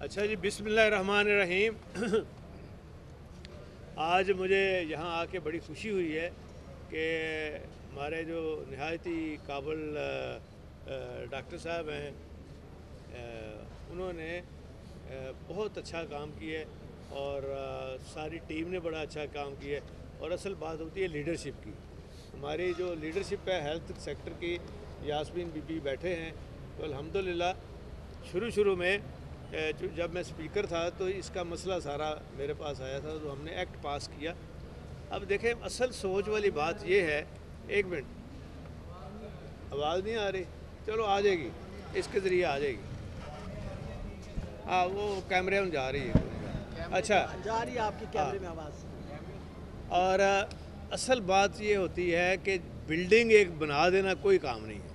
अच्छा जी, बिस्मिल्लाहिर्रहमानिर्रहीम। आज मुझे यहाँ आके बड़ी खुशी हुई है कि हमारे जो नहायती काबिल डॉक्टर साहब हैं, उन्होंने बहुत अच्छा काम किया है और सारी टीम ने बड़ा अच्छा काम किया है। और असल बात होती है लीडरशिप की। हमारी जो लीडरशिप है हेल्थ सेक्टर की, यास्मीन बीबी बैठे हैं, तो अल्हम्दुलिल्लाह शुरू में जब मैं स्पीकर था तो इसका मसला सारा मेरे पास आया था, तो हमने एक्ट पास किया। अब देखें, असल सोच वाली बात ये है। एक मिनट, आवाज़ नहीं आ रही? चलो आ जाएगी, इसके ज़रिए आ जाएगी। हाँ, वो कैमरे में जा रही है। अच्छा, जा रही है आपकी कैमरे में आवाज़। और असल बात ये होती है कि बिल्डिंग एक बना देना कोई काम नहीं है।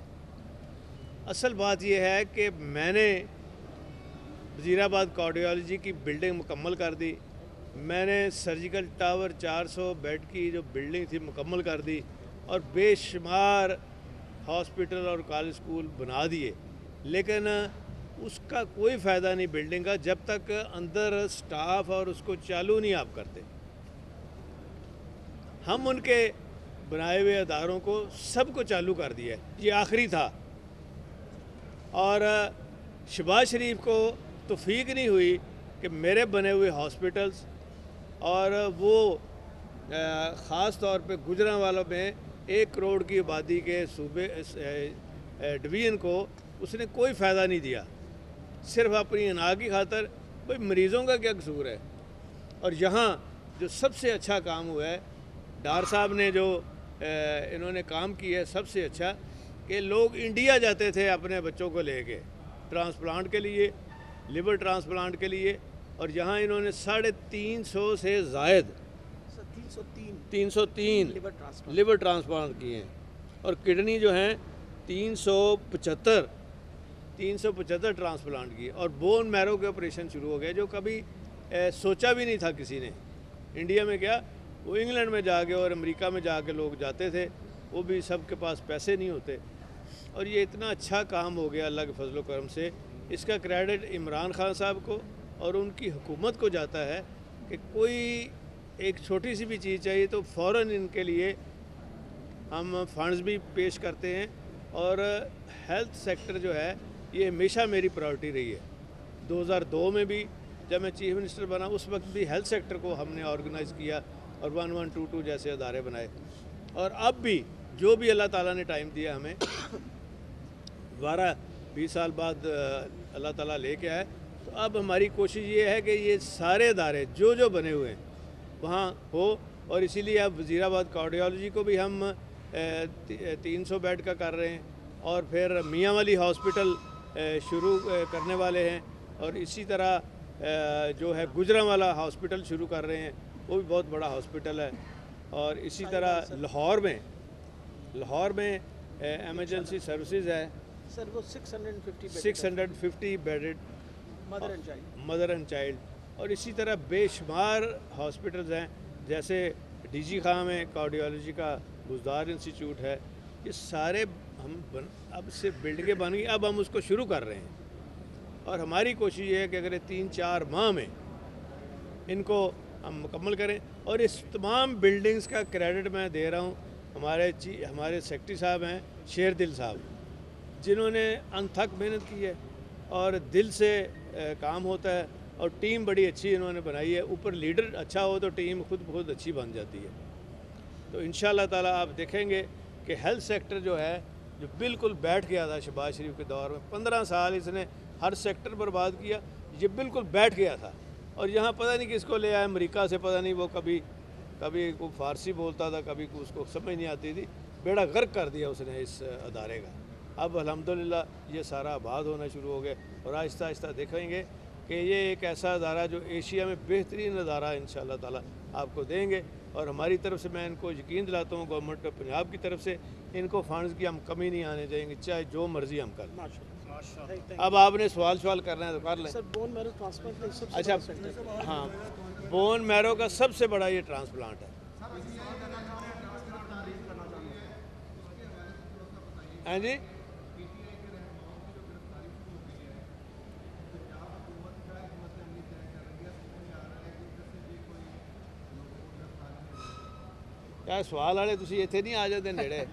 असल बात ये है कि मैंने वज़ीराबाद कार्डियोलॉजी की बिल्डिंग मुकम्मल कर दी। मैंने सर्जिकल टावर 400 बेड की जो बिल्डिंग थी मुकम्मल कर दी, और बेशुमार हॉस्पिटल और कॉलेज स्कूल बना दिए। लेकिन उसका कोई फ़ायदा नहीं बिल्डिंग का, जब तक अंदर स्टाफ और उसको चालू नहीं आप करते। हम उनके बनाए हुए अदारों को सबको चालू कर दिया है, ये आखिरी था। और शहबाज शरीफ को तौफीक नहीं हुई कि मेरे बने हुए हॉस्पिटल्स और वो ख़ास तौर पे गुजरांवाला में 1 करोड़ की आबादी के सूबे डिवीज़न को उसने कोई फ़ायदा नहीं दिया, सिर्फ अपनी अना की खातर। भाई, मरीज़ों का क्या कसूर है? और यहाँ जो सबसे अच्छा काम हुआ है, डार साहब ने जो इन्होंने काम किया है सबसे अच्छा, कि लोग इंडिया जाते थे अपने बच्चों को लेके ट्रांसप्लांट के लिए, लिवर ट्रांसप्लांट के लिए, और यहाँ इन्होंने 350 से ज़ायद 303 लिवर ट्रांसप्लांट किए हैं। और किडनी जो हैं 375 ट्रांसप्लांट किए, और बोन मैरो के ऑपरेशन शुरू हो गए जो कभी सोचा भी नहीं था किसी ने। इंडिया में क्या, वो इंग्लैंड में जाके और अमेरिका में जाके लोग जाते थे, वो भी सबके पास पैसे नहीं होते। और ये इतना अच्छा काम हो गया अल्लाह के फजल करम से। इसका क्रेडिट इमरान खान साहब को और उनकी हुकूमत को जाता है कि कोई एक छोटी सी भी चीज़ चाहिए तो फ़ौरन इनके लिए हम फंड्स भी पेश करते हैं। और हेल्थ सेक्टर जो है ये हमेशा मेरी प्रायोरिटी रही है। 2002 में भी जब मैं चीफ मिनिस्टर बना, उस वक्त भी हेल्थ सेक्टर को हमने ऑर्गेनाइज़ किया और 1122 जैसे अदारे बनाए। और अब भी जो भी अल्लाह ताला ने टाइम दिया हमें, 12-20 साल बाद अल्लाह ताला लेके आए, तो अब हमारी कोशिश ये है कि ये सारे अदारे जो बने हुए हैं वहाँ हो। और इसीलिए अब वज़ीराबाद कार्डियोलॉजी को भी हम 300 बेड का कर रहे हैं, और फिर मियाँ वाली हॉस्पिटल शुरू करने वाले हैं, और इसी तरह जो है गुजरांवाला हॉस्पिटल शुरू कर रहे हैं, वो भी बहुत बड़ा हॉस्पिटल है। और इसी तरह लाहौर में एमरजेंसी सर्विसेज है सर, वो 650 650 बेडेड मदर एंड चाइल्ड। और इसी तरह बेशुमार हॉस्पिटल्स हैं, जैसे डीजी खां में कार्डियोलॉजी का गुजदार इंस्टीट्यूट है। ये सारे अब से बिल्डिंगें बन गई, अब हम उसको शुरू कर रहे हैं। और हमारी कोशिश ये है कि अगर 3-4 माह में इनको हम मुकम्मल करें। और इस तमाम बिल्डिंग्स का क्रेडिट मैं दे रहा हूँ हमारे सेक्रेटरी साहब हैं शेरदिल साहब, जिन्होंने अनथक मेहनत की है और दिल से काम होता है, और टीम बड़ी अच्छी इन्होंने बनाई है। ऊपर लीडर अच्छा हो तो टीम खुद ब खुद अच्छी बन जाती है। तो इंशाअल्लाह ताला आप देखेंगे कि हेल्थ सेक्टर जो है, जो बिल्कुल बैठ गया था शहबाज शरीफ के दौर में, 15 साल इसने हर सेक्टर बर्बाद किया, ये बिल्कुल बैठ गया था। और यहाँ पता नहीं किसको ले आया अमेरिका से, पता नहीं वो कभी को फ़ारसी बोलता था, कभी को उसको समझ नहीं आती थी, बेड़ा गर्क कर दिया उसने इस अदारे का। अब अल्हम्दुलिल्लाह ये सारा आबाद होना शुरू हो गया, और आहिस्ता आहिस्ता देखेंगे कि ये एक ऐसा अदारा जो एशिया में बेहतरीन अदारा इंशाअल्लाह ताला आपको देंगे। और हमारी तरफ से मैं इनको यकीन दिलाता हूँ, गवर्नमेंट ऑफ पंजाब की तरफ से इनको फंड्स की हम कमी नहीं आने देंगे, चाहे जो मर्ज़ी हम कर लें। अब आपने सवाल करना है तो कर लें। सर, बोन मैरो ट्रांसप्लांट सबसे अच्छा, बड़ा सेक्टर है। हाँ, बोन मैरो का सबसे बड़ा ये ट्रांसप्लांट है। हाँ जी, ਯਾਰ ਸਵਾਲ ਵਾਲੇ ਤੁਸੀਂ ਇੱਥੇ ਨਹੀਂ ਆ ਜਾਂਦੇ ਨੇੜੇ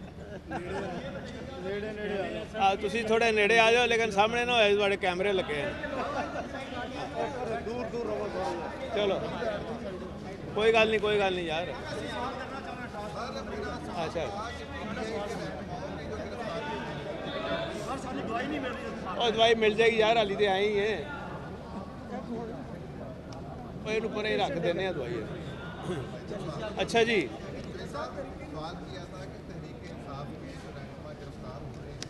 ਆ ਤੁਸੀਂ ਥੋੜੇ ਨੇੜੇ ਆ ਜਾਓ ਲੇਕਿਨ ਸਾਹਮਣੇ ਨਾ ਹੋਏ ਤੁਹਾਡੇ ਕੈਮਰੇ ਲੱਗੇ ਆ दूर दूर रहो ਚਲੋ ਕੋਈ ਗੱਲ ਨਹੀਂ ਯਾਰ ਅੱਛਾ ਉਹ ਦਵਾਈ ਮਿਲ ਜਾਏਗੀ ਯਾਰ ਹਾਲੀ ਤੇ ਆਏ ਹੀ ਹੈ ਉਹ ਇਹਨੂੰ ਪਰੇ ਹੀ ਰੱਖ ਦਿੰਦੇ ਆ ਦਵਾਈ अच्छा जी सवाल किया था कि तहरीक इंसाफ के जो रहनुमा गिरफ्तार हो रहे हैं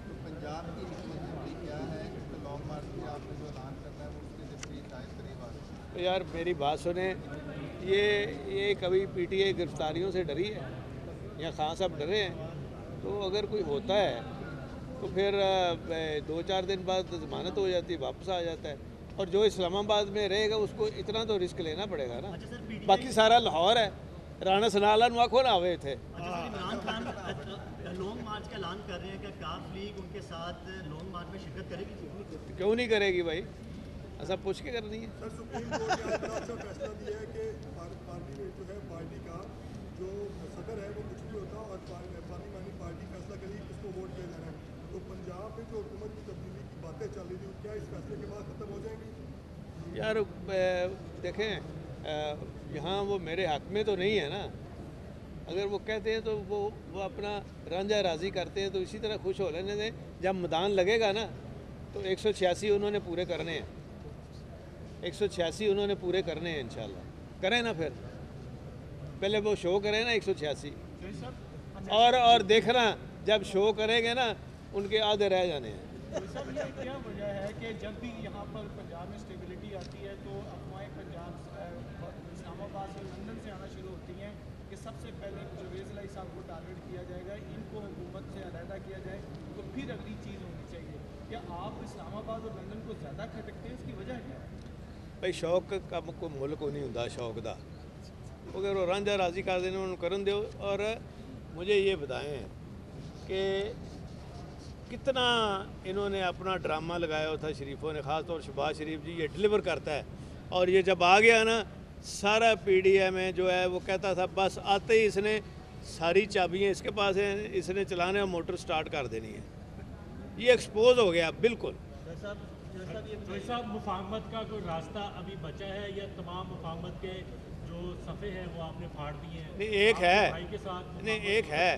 तो पंजाब की मुख्यमंत्री क्या है कि लॉन्ग मार्च की आपने जो ऐलान करना है वो उसके विपरीत आए करीब आ रहे हैं। तो यार मेरी बात सुने ये कभी पीटीआई गिरफ्तारियों से डरी है या खान साहब डरे हैं तो अगर कोई होता है तो फिर 2-4 दिन बाद जमानत हो जाती है वापस आ जाता है और जो इस्लामाबाद में रहेगा उसको इतना तो रिस्क लेना पड़ेगा ना बाकी सारा लाहौर है राणा सनाला नु आखो ना आवे थे इमरान खान लॉन्ग मार्च का ऐलान कर रहे हैं कि काफ लीग उनके साथ लॉन्ग मार्च में शिरकत करेगी क्यों नहीं करेगी भाई ऐसा पूछ के करनी है सर सुप्रीम कोर्ट ने आज बड़ा अच्छा फैसला दिया है कि पार्टी में जो है पार्टी का जो सदर है वो कुछ भी होता और पार्लिमानी पार्टी फैसला करेगी किसको वोट किया जाना है तो पंजाब में जो हुकूमत की तब्दीली की बातें चल रही थी क्या इस फैसले के बाद ख़त्म हो जाएंगी यार देखें यहाँ वो मेरे हक में तो नहीं है ना अगर वो कहते हैं तो वो अपना रंजा राज़ी करते हैं तो इसी तरह खुश हो लेने दें जब मैदान लगेगा ना तो 186 उन्होंने पूरे करने हैं 186 उन्होंने पूरे करने हैं इंशाल्लाह करें ना फिर पहले वो शो करें ना 186 और देखना जब शो करेंगे ना उनके आधे रह जाने हैं सर ये क्या वजह है कि जब भी यहाँ पर पंजाब में स्टेबिलिटी आती है तो अफवाहें पंजाब इस्लामाबाद से लंदन से आना शुरू होती हैं कि सबसे पहले जवेज़ लाई साहब को टारगेट किया जाएगा इनको हुकूमत से अलहदा किया जाए तो फिर अगली चीज़ होनी चाहिए क्या आप इस्लामाबाद और लंदन को ज़्यादा खटकते हैं इसकी वजह क्या है भाई शौक का कोई मुल्क को नहीं होता शौक का अगर वो रांझा राज़ी कर देने उन्होंने करन दो और मुझे ये बताएं कि कितना इन्होंने अपना ड्रामा लगाया था शरीफों ने ख़ास तौर शहबाज शरीफ जी ये डिलीवर करता है और ये जब आ गया ना सारा पीडीएम में जो है वो कहता था बस आते ही इसने सारी चाबियाँ इसके पास हैं इसने चलाने और मोटर स्टार्ट कर देनी है ये एक्सपोज हो गया बिल्कुल साहब मुफाहमत का कोई रास्ता अभी बचा है या तमाम मुफाहमत के जो सफ़े हैं वो आपने फाड़ दिए हैं नहीं एक है भाई के साथ नहीं एक है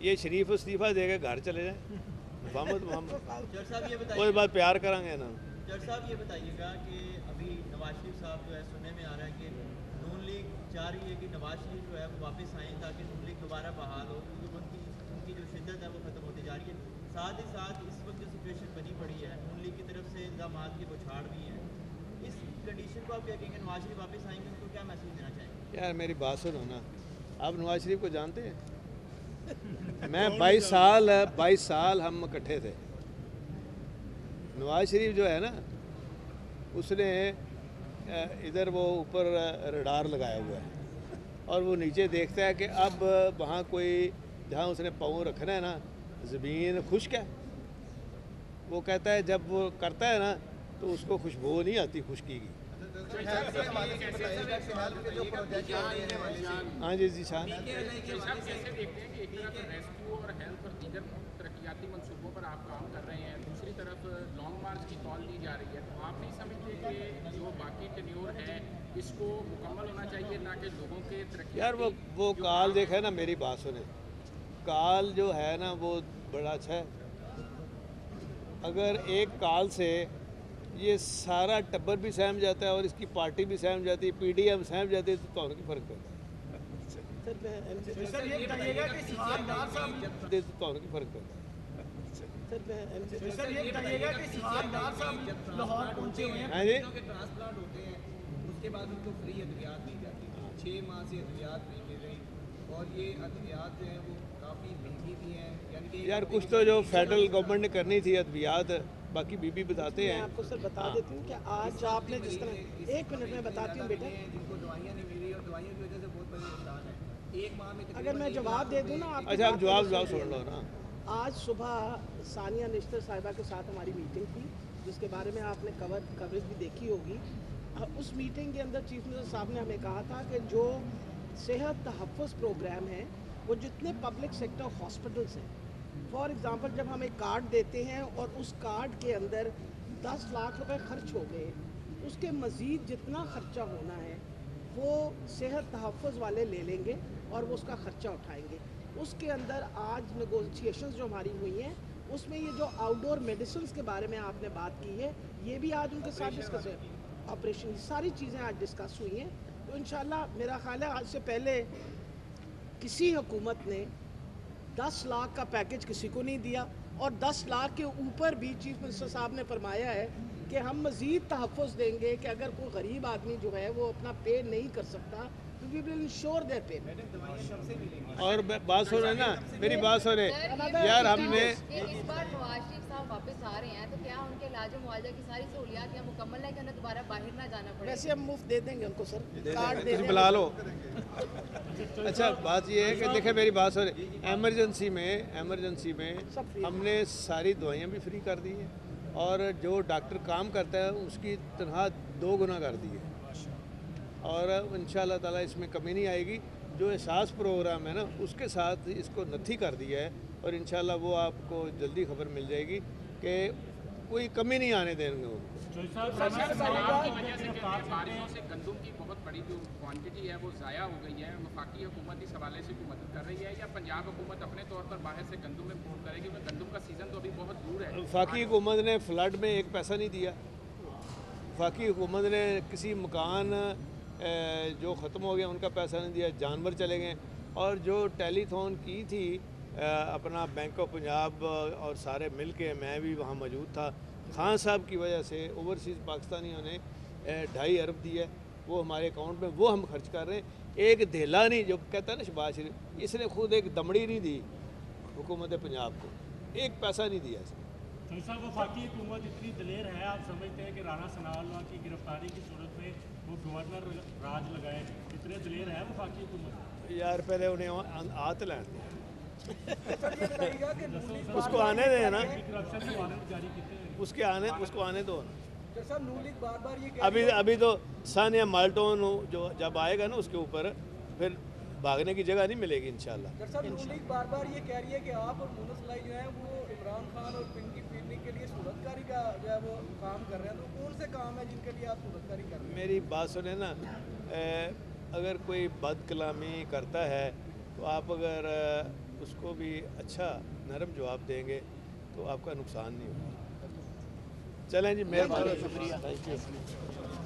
ये शरीफ इस्तीफ़ा देकर घर चले जाए मोहम्मद जज साहब ये उसके बाद प्यार करेंगे ना जज साहब ये बताइएगा कि अभी नवाज शरीफ साहब जो है सुनने में आ रहा है कि नून लीग चाह रही है कि नवाज शरीफ जो है वो वापस आएँ ताकि नून लीग दोबारा बहाल हो क्योंकि उनकी जो शिद्दत है वो ख़त्म होती जा रही है साथ ही साथ इस वक्त जो सिचुएशन बनी पड़ी है नून लीग की तरफ से इल्ज़ाम की बौछार भी है इस कंडीशन को आप क्या कहेंगे नवाज शरीफ वापस आएंगे उनको क्या मैसेज देना चाहेंगे यार मेरी बात सुनो ना आप नवाज शरीफ को जानते हैं मैं 22 साल हम इकट्ठे थे नवाज शरीफ जो है ना उसने इधर वो ऊपर रडार लगाया हुआ है और वो नीचे देखता है कि अब वहाँ कोई जहाँ उसने पाँव रखना है ना ज़मीन खुश्क है वो कहता है जब वो करता है ना तो उसको खुशबू नहीं आती खुश्की की हाँ जी शान रेस्क्यू और हेल्थ और दीगर तरक्याती मंसूबों पर आप काम कर रहे हैं दूसरी तरफ लॉन्ग मार्च की कॉल ली जा रही है तो आप नहीं समझते कि जो बाकी टेन्योर है इसको मुकम्मल होना चाहिए ताकि लोगों के यार वो काल देखा है ना मेरी बात सुने काल जो है ना वो बड़ा अच्छा है अगर एक काल से ये सारा टब्बर भी सहम जाता है और इसकी पार्टी भी सहम जाती है पीडीएम सहम जाती है तो कौन की फ़र्क पड़ता है सर ये बताइएगा कि सिवानदार साहब तो कौन की फ़र्क पड़ता है सर ये बताइएगा कि सिवानदार साहब लाहौर पहुंचे हुए हैं हाँ जी ट्रांसप्लांट होते हैं उसके बाद उनको फ्री अद्वियात दी जाती है 6 माह से अद्वियात नहीं मिल रही और ये अद्वियात जो हैं वो काफ़ी महंगी भी हैं यानी कि यार कुछ तो जो फेडरल गवर्नमेंट ने करनी थी अद्वियात बाकी बीबी बताते मैं हैं आपको सर बता देती हूँ कि आज आपने जिस तरह 1 मिनट में बताती हूँ बेटा जिनको दवाइयाँ नहीं मिल रही और दवाइयों की वजह से बहुत बड़े नुकसान है 1 माह में अगर मैं जवाब दे दूँ ना आपकी अच्छा आप बात जवाब को जवाब सुन सुन लो ना आज सुबह सानिया निश्तर साहिबा के साथ हमारी मीटिंग थी जिसके बारे में आपने कवरेज भी देखी होगी उस मीटिंग के अंदर चीफ मिनिस्टर साहब ने हमें कहा था कि जो सेहत तहफ़्फ़ुज़ प्रोग्राम है वो जितने पब्लिक सेक्टर हॉस्पिटल्स हैं, फॉर एग्ज़ाम्पल जब हम एक कार्ड देते हैं और उस कार्ड के अंदर 10 लाख रुपए खर्च हो गए, उसके मज़ीद जितना ख़र्चा होना है वो सेहत तहफ़्फ़ुज़ वाले ले लेंगे और वो उसका ख़र्चा उठाएंगे। उसके अंदर आज नेगोशिएशंस जो हमारी हुई हैं उसमें ये जो आउटडोर मेडिसिन्स के बारे में आपने बात की है, ये भी आज उनके साथ डिस्कस है। ऑपरेशन, सारी चीज़ें आज डिस्कस हुई हैं। तो इंशाल्लाह मेरा ख्याल है आज से पहले किसी हुकूमत ने 10 लाख का पैकेज किसी को नहीं दिया, और 10 लाख के ऊपर भी चीफ मिनिस्टर साहब ने फरमाया है कि हम मज़ीद तहफ़्फ़ुज़ देंगे कि अगर कोई गरीब आदमी जो है वो अपना पे नहीं कर सकता तो we will ensure their payment. और बात सुन रहे ना, मेरी बात सुन रहे यार, हमने इस बार नवाज शरीफ साहब वापस आ रहे हैं तो क्या उनके इलाज मुआवजा की सारी सहूलियात या मुकम्मल है कि उन्हें दोबारा बाहर ना जाना पड़े? वैसे हम मुफ्त दे देंगे उनको सर, कार्ड दे कुछ बुला लो। अच्छा, बात ये है कि देखें, मेरी बात सुन रहे, एमरजेंसी में हमने सारी दवाइयाँ भी फ्री कर दी हैं और जो डॉक्टर काम करता है उसकी तनख्वाह 2 गुना कर दी है, और इंशाअल्लाह ताला इसमें कमी नहीं आएगी। जो एहसास प्रोग्राम है ना उसके साथ इसको नथी कर दिया है, और इंशाअल्लाह वो आपको जल्दी खबर मिल जाएगी कि कोई कमी नहीं आने देंगे वो। बारिशों से गंदम की बहुत बड़ी जो क्वांटिटी है वो ज़ाया हो गई है। वफाकी हुकूमत इस हवाले से कोई मदद कर रही है या पंजाब हुकूमत अपने तौर पर बाहर से गंदम इम्पोर्ट करेगी? गंदम का सीज़न तो अभी बहुत दूर है। वफाकी हुकूमत ने फ्लड में एक पैसा नहीं दिया। वफाकी हुकूमत ने किसी मकान जो ख़त्म हो गया उनका पैसा नहीं दिया, जानवर चले गए। और जो टेलीथॉन की थी अपना बैंक ऑफ पंजाब और सारे मिल के, मैं भी वहाँ मौजूद था, खान साहब की वजह से ओवरसीज़ पाकिस्तानियों ने 2.5 अरब दिया, वो हमारे अकाउंट में, वो हम खर्च कर रहे हैं। एक धेला नहीं, जो कहता है ना शहबाज शरीफ, इसने खुद एक दमड़ी नहीं दी हुकूमत पंजाब को, एक पैसा नहीं दिया इसने। तो साहब वफाकी हुकूमत इतनी दलेर है, आप समझते हैं कि राना सनाउल्लाह की गिरफ्तारी की सूरत में वो गवर्नर राज लगाए, इतने दलेर है वफाकी हुकूमत? यार पहले उन्हें हाथ लें, उसको आने दें ना, उसको आने दो। अभी तो सानिया माल्टोन जो जब आएगा ना उसके ऊपर फिर भागने की जगह नहीं मिलेगी इंशाल्लाह। बार ये कह रही है कि आप और मुनस लाई जो है वो इमरान खान और पिंकी पीरनी के लिए सूरतकारी का जो है वो काम कर रहे हैं, तो कौन से काम है जिनके लिए आप सूरतकारी कर रहे हैं? मेरी बात सुने ना, अगर कोई बद कलामी करता है तो आप अगर उसको भी अच्छा नरम जवाब देंगे तो आपका नुकसान नहीं होगा। चलें जी, मेहरबानी, शुक्रिया, थैंक यू।